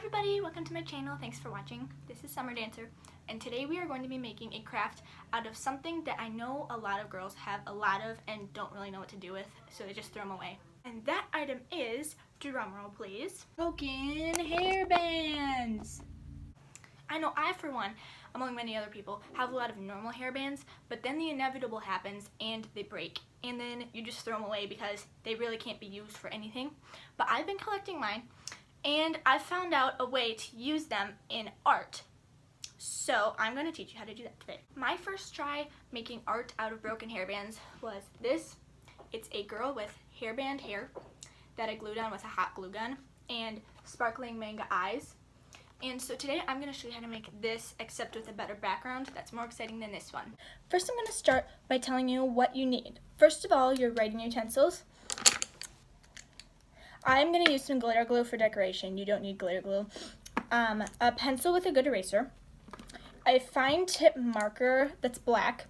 everybody, welcome to my channel. Thanks for watching. This is Summer Dancer, and today we are going to be making a craft out of something that I know a lot of girls have a lot of and don't really know what to do with, so they just throw them away. And that item is, drumroll please, broken hair bands. I know I, for one, among many other people, have a lot of normal hair bands, but then the inevitable happens and they break. And then you just throw them away because they really can't be used for anything. But I've been collecting mine, and I found out a way to use them in art. So I'm going to teach you how to do that today. My first try making art out of broken hair bands was this. It's a girl with hairband hair that I glued on with a hot glue gun and sparkling manga eyes. And so today I'm going to show you how to make this, except with a better background that's more exciting than this one. First I'm going to start by telling you what you need. First of all, your writing utensils. I'm going to use some glitter glue for decoration. You don't need glitter glue. A pencil with a good eraser. A fine tip marker that's black.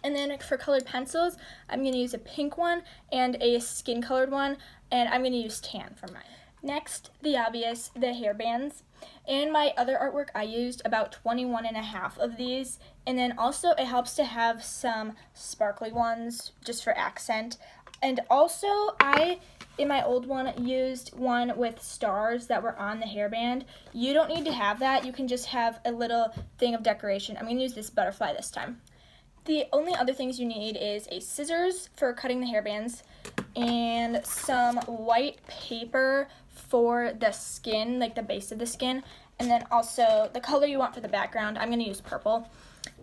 And then for colored pencils, I'm going to use a pink one and a skin colored one. And I'm going to use tan for mine. Next, the obvious, the hair bands. In my other artwork, I used about 21 and a half of these. And then also it helps to have some sparkly ones just for accent. And also in my old one, used one with stars that were on the hairband. You don't need to have that. You can just have a little thing of decoration. I'm going to use this butterfly this time. The only other things you need is a scissors for cutting the hairbands and some white paper for the skin, like the base of the skin, and then also the color you want for the background. I'm going to use purple.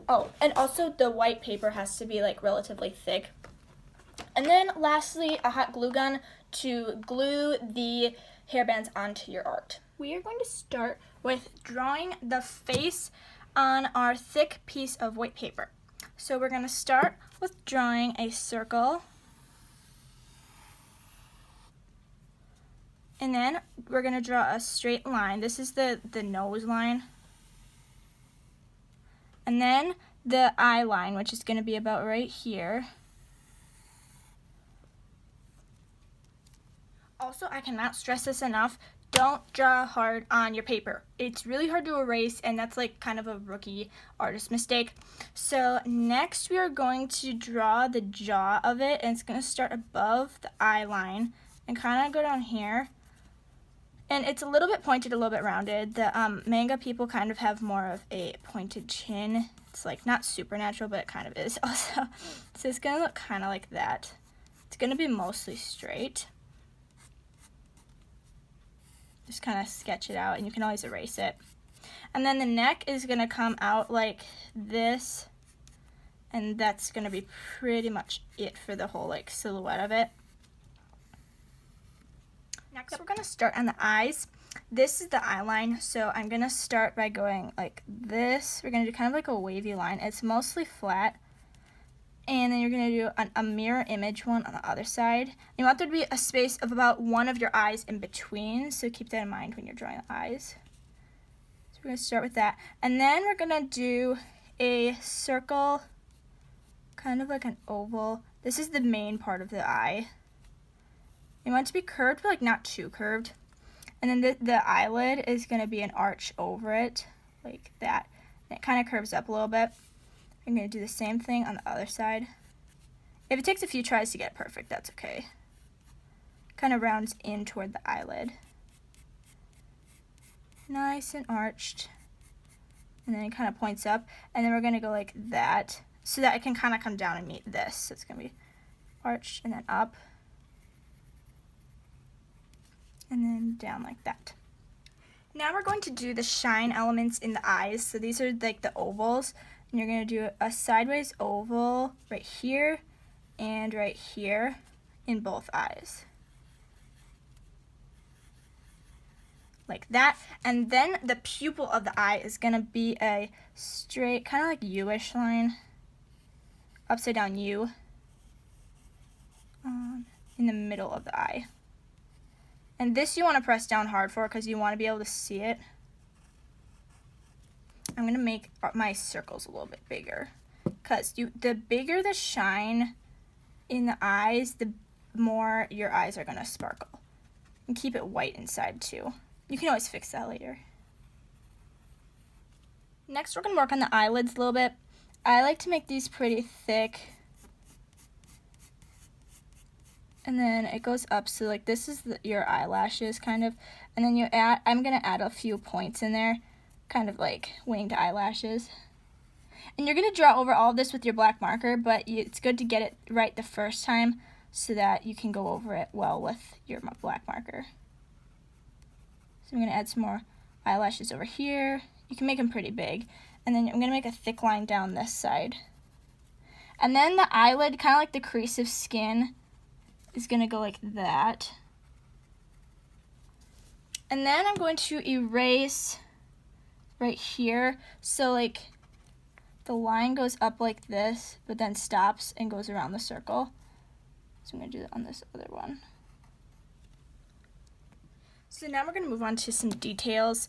Oh, and also the white paper has to be like relatively thick. And then lastly, a hot glue gun to glue the hairbands onto your art. We are going to start with drawing the face on our thick piece of white paper. So we're going to start with drawing a circle. And then we're going to draw a straight line. This is the nose line. And then the eye line, which is going to be about right here. Also, I cannot stress this enough, don't draw hard on your paper. It's really hard to erase, and that's like kind of a rookie artist mistake. So next we are going to draw the jaw of it, and it's going to start above the eye line and kind of go down here. And it's a little bit pointed, a little bit rounded. The manga people kind of have more of a pointed chin. It's like not supernatural, but it kind of is also. So it's going to look kind of like that. It's going to be mostly straight. Just kind of sketch it out, and you can always erase it. And then the neck is going to come out like this, and that's going to be pretty much it for the whole like silhouette of it. Next, we're going to start on the eyes. This is the eye line, so I'm going to start by going like this. We're going to do kind of like a wavy line. It's mostly flat. And then you're going to do a mirror image one on the other side. You want there to be a space of about one of your eyes in between, so keep that in mind when you're drawing the eyes. So we're going to start with that. And then we're going to do a circle, kind of like an oval. This is the main part of the eye. You want it to be curved, but like not too curved. And then the eyelid is going to be an arch over it, like that. And it kind of curves up a little bit. I'm going to do the same thing on the other side. If it takes a few tries to get perfect, that's okay. Kind of rounds in toward the eyelid. Nice and arched. And then it kind of points up. And then we're going to go like that so that it can kind of come down and meet this. So it's going to be arched and then up. And then down like that. Now we're going to do the shine elements in the eyes. So these are like the ovals. And you're going to do a sideways oval right here and right here in both eyes. Like that. And then the pupil of the eye is going to be a straight, kind of like U-ish line. Upside down U. In the middle of the eye. And this you want to press down hard for because you want to be able to see it. I'm going to make my circles a little bit bigger because the bigger the shine in the eyes, the more your eyes are going to sparkle. And keep it white inside too. you can always fix that later. Next, we're going to work on the eyelids a little bit. I like to make these pretty thick. And then it goes up, so like this is your eyelashes kind of. And then I'm going to add a few points in there, kind of like winged eyelashes. And you're going to draw over all of this with your black marker, but it's good to get it right the first time so that you can go over it well with your black marker. So I'm going to add some more eyelashes over here. You can make them pretty big. And then I'm going to make a thick line down this side. And then the eyelid, kind of like the crease of skin, is going to go like that. And then I'm going to erase right here. So like the line goes up like this, but then stops and goes around the circle. So I'm going to do that on this other one. So now we're going to move on to some details.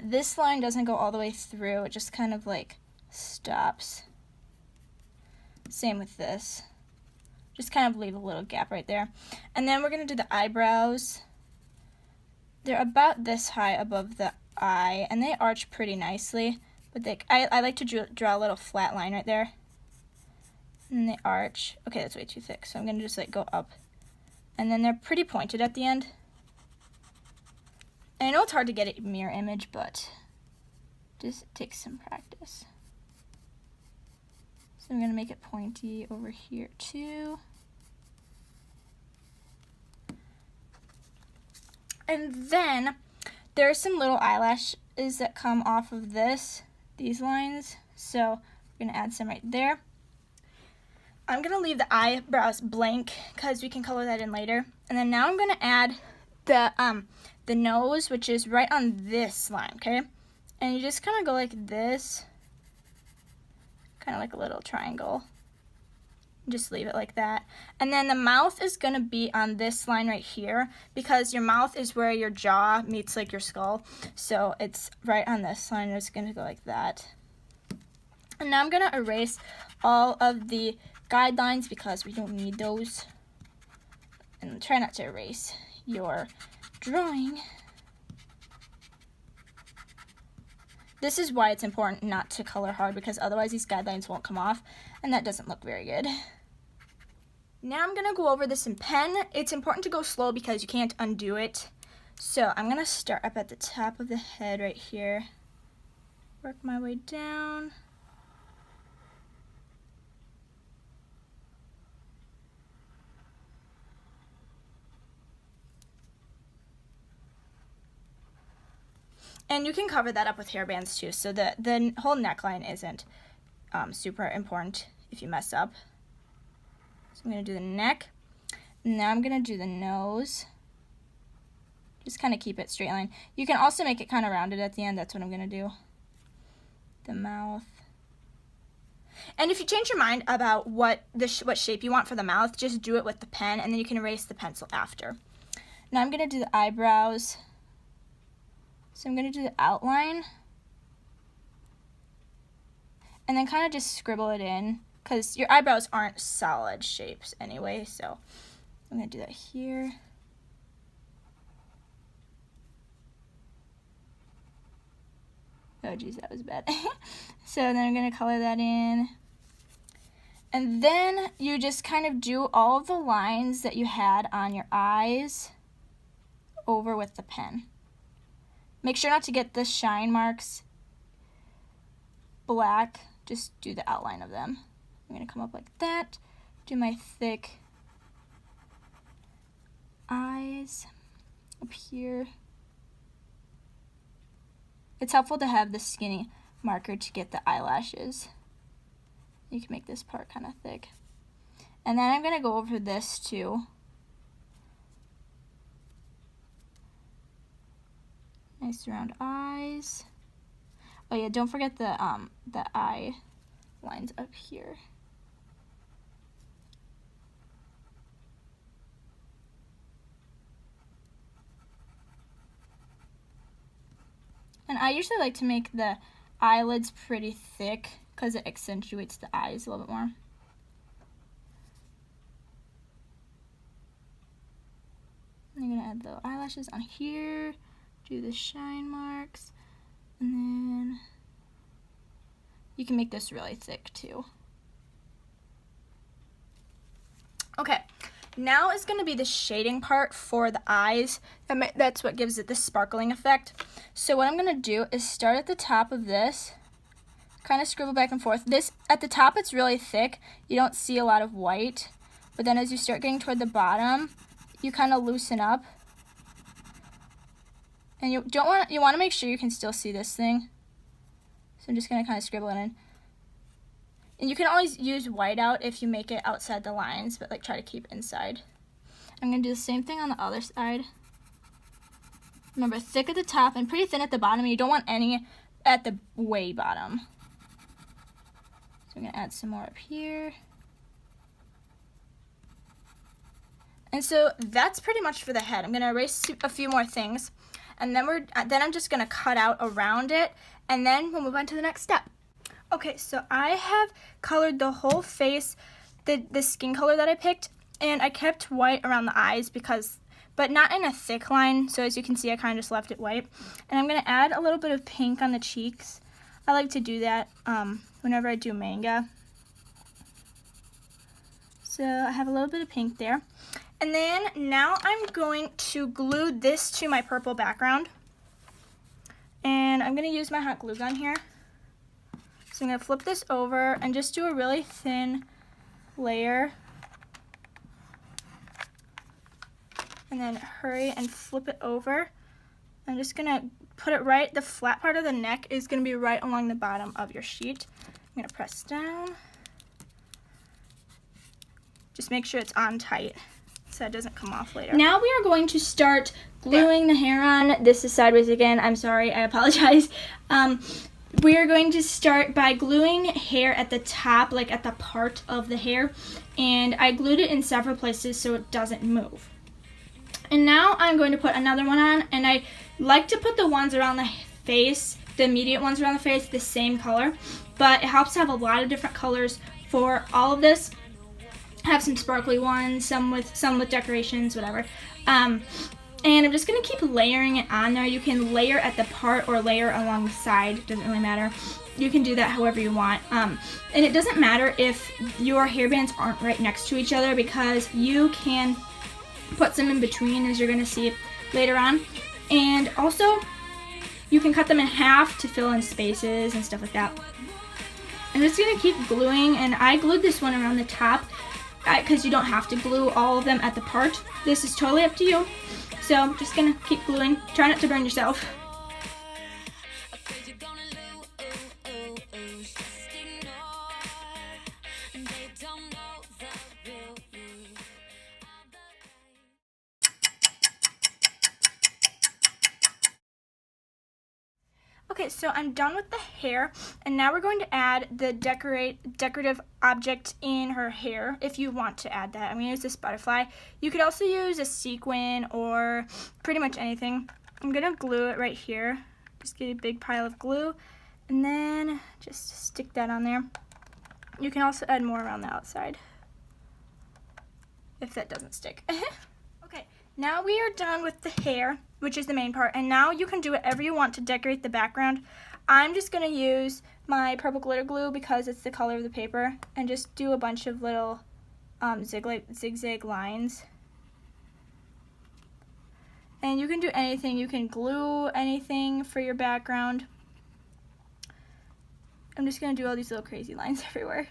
This line doesn't go all the way through. It just kind of like stops. Same with this. Just kind of leave a little gap right there. And then we're going to do the eyebrows. They're about this high above the eye, and they arch pretty nicely. But I like to draw a little flat line right there. And they arch. Okay, that's way too thick, so I'm going to just like go up. And then they're pretty pointed at the end. And I know it's hard to get a mirror image, but just takes some practice. So I'm going to make it pointy over here too. And then there's some little eyelashes that come off of these lines. So we're going to add some right there. I'm going to leave the eyebrows blank because we can color that in later. And then now I'm going to add the nose, which is right on this line, okay? And you just kind of go like this, kind of like a little triangle. Just leave it like that. And then the mouth is going to be on this line right here because your mouth is where your jaw meets like your skull. So it's right on this line. It's going to go like that. And now I'm going to erase all of the guidelines because we don't need those. And try not to erase your drawing. This is why it's important not to color hard because otherwise these guidelines won't come off and that doesn't look very good. Now I'm going to go over this in pen. It's important to go slow because you can't undo it. So I'm going to start up at the top of the head right here. Work my way down. And you can cover that up with hairbands too, so the whole neckline isn't super important if you mess up. So I'm going to do the neck. Now I'm going to do the nose. Just kind of keep it straight line. You can also make it kind of rounded at the end. That's what I'm going to do. The mouth. And if you change your mind about what shape you want for the mouth, just do it with the pen, and then you can erase the pencil after. Now I'm going to do the eyebrows. So I'm going to do the outline and then kind of just scribble it in because your eyebrows aren't solid shapes anyway. So I'm going to do that here. Oh geez, that was bad. So then I'm going to color that in. And then you just kind of do all of the lines that you had on your eyes over with the pen. Make sure not to get the shine marks black. Just do the outline of them. I'm going to come up like that. Do my thick eyes up here. It's helpful to have the skinny marker to get the eyelashes. You can make this part kind of thick. And then I'm going to go over this too. Nice round eyes. Oh yeah, don't forget the eye lines up here. And I usually like to make the eyelids pretty thick because it accentuates the eyes a little bit more. I'm going to add the eyelashes on here. do the shine marks, and then you can make this really thick too. Okay, now is going to be the shading part for the eyes. That's what gives it the sparkling effect. So what I'm going to do is start at the top of this, kind of scribble back and forth. This, at the top, it's really thick. You don't see a lot of white. But then as you start getting toward the bottom, you kind of loosen up. And you want to make sure you can still see this thing. So I'm just going to kind of scribble it in. And you can always use whiteout if you make it outside the lines, but like try to keep inside. I'm going to do the same thing on the other side. Remember, thick at the top and pretty thin at the bottom, and you don't want any at the way bottom. So I'm going to add some more up here. And so that's pretty much for the head. I'm going to erase a few more things, and then I'm just going to cut out around it, and then we'll move on to the next step. Okay, so I have colored the whole face, the skin color that I picked, and I kept white around the eyes but not in a thick line, so as you can see I kind of just left it white. And I'm going to add a little bit of pink on the cheeks. I like to do that whenever I do manga. So I have a little bit of pink there. And then now I'm going to glue this to my purple background. And I'm going to use my hot glue gun here. So I'm going to flip this over and just do a really thin layer. And then hurry and flip it over. I'm just going to put it right, the flat part of the neck is going to be right along the bottom of your sheet. I'm going to press down. Just make sure it's on tight so it doesn't come off later. Now we are going to start gluing the hair on. This is sideways again. I'm sorry. I apologize. We are going to start by gluing hair at the top, like at the part of the hair. And I glued it in several places so it doesn't move. And now I'm going to put another one on. And I like to put the ones around the face, the immediate ones around the face, the same color. But it helps to have a lot of different colors for all of this. I have some sparkly ones, some with decorations, whatever. And I'm just going to keep layering it on there. You can layer at the part or layer along the side. It doesn't really matter. You can do that however you want. And it doesn't matter if your hairbands aren't right next to each other because you can put some in between, as you're going to see later on. And also, you can cut them in half to fill in spaces and stuff like that. I'm just going to keep gluing, and I glued this one around the top because you don't have to glue all of them at the part. This is totally up to you. So I'm just going to keep gluing. Try not to burn yourself. Okay, so I'm done with the hair, and now we're going to add the decorative object in her hair, if you want to add that. I'm going to use this butterfly. You could also use a sequin or pretty much anything. I'm going to glue it right here. Just get a big pile of glue, and then just stick that on there. You can also add more around the outside, if that doesn't stick. Okay, now we are done with the hair, which is the main part, and now you can do whatever you want to decorate the background. I'm just going to use my purple glitter glue because it's the color of the paper, and just do a bunch of little zigzag lines. And you can do anything. You can glue anything for your background. I'm just going to do all these little crazy lines everywhere.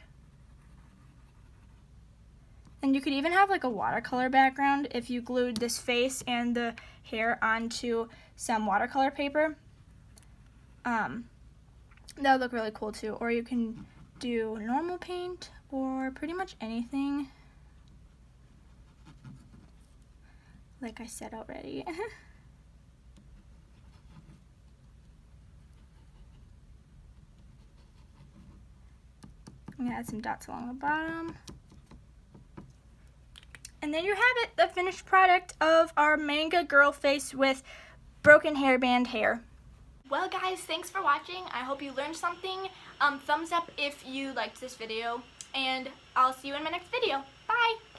And you could even have like a watercolor background if you glued this face and the hair onto some watercolor paper. That would look really cool too. Or you can do normal paint or pretty much anything. Like I said already. I'm gonna add some dots along the bottom. And there you have it, the finished product of our manga girl face with broken hairband hair. Well guys, thanks for watching. I hope you learned something. Thumbs up if you liked this video, and I'll see you in my next video. Bye!